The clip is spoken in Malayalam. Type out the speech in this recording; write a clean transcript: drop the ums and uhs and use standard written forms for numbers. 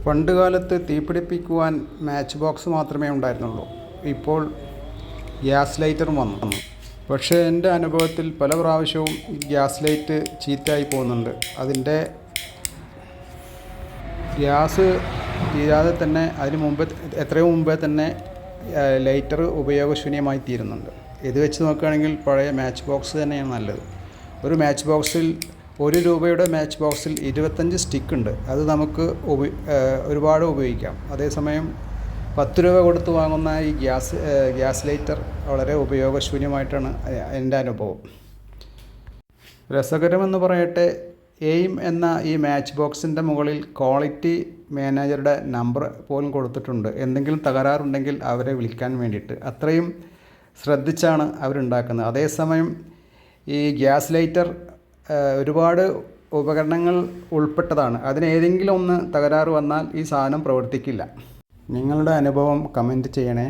പണ്ടുകാലത്ത് തീപിടിപ്പിക്കുവാൻ മാച്ച് ബോക്സ് മാത്രമേ ഉണ്ടായിരുന്നുള്ളൂ. ഇപ്പോൾ ഗ്യാസ് ലൈറ്ററും വന്നു. പക്ഷേ എൻ്റെ അനുഭവത്തിൽ പല പ്രാവശ്യവും ഗ്യാസ് ലൈറ്റ് ചീത്തയായി പോകുന്നുണ്ട്. അതിൻ്റെ ഗ്യാസ് തീരാതെ തന്നെ എത്രയോ മുമ്പേ തന്നെ ലൈറ്റർ ഉപയോഗശൂന്യമായി തീരുന്നുണ്ട്. ഇത് വെച്ച് നോക്കുകയാണെങ്കിൽ പഴയ മാച്ച് ബോക്സ് തന്നെയാണ് നല്ലത്. ഒരു മാച്ച് ബോക്സിൽ ₹1 മാച്ച് ബോക്സിൽ 25 സ്റ്റിക്ക് ഉണ്ട്. അത് നമുക്ക് ഒരുപാട് ഉപയോഗിക്കാം. അതേസമയം ₹10 കൊടുത്ത് വാങ്ങുന്ന ഈ ഗ്യാസ് ലൈറ്റർ വളരെ ഉപയോഗശൂന്യമായിട്ടാണ് എൻ്റെ അനുഭവം. രസകരമെന്ന് പറയട്ടെ, എയിം എന്ന ഈ മാച്ച് ബോക്സിൻ്റെ മുകളിൽ ക്വാളിറ്റി മാനേജറുടെ നമ്പർ പോലും കൊടുത്തിട്ടുണ്ട്. എന്തെങ്കിലും തകരാറുണ്ടെങ്കിൽ അവരെ വിളിക്കാൻ വേണ്ടിയിട്ട്. അത്രയും ശ്രദ്ധിച്ചാണ് അവരുണ്ടാക്കുന്നത്. അതേസമയം ഈ ഗ്യാസ് ലൈറ്റർ ഒരുപാട് ഉപകരണങ്ങൾ ഉൾപ്പെട്ടതാണ്. അതിനേതെങ്കിലും ഒന്ന് തകരാറ് വന്നാൽ ഈ സാധനം പ്രവർത്തിക്കില്ല. നിങ്ങളുടെ അനുഭവം കമൻറ്റ് ചെയ്യണേ.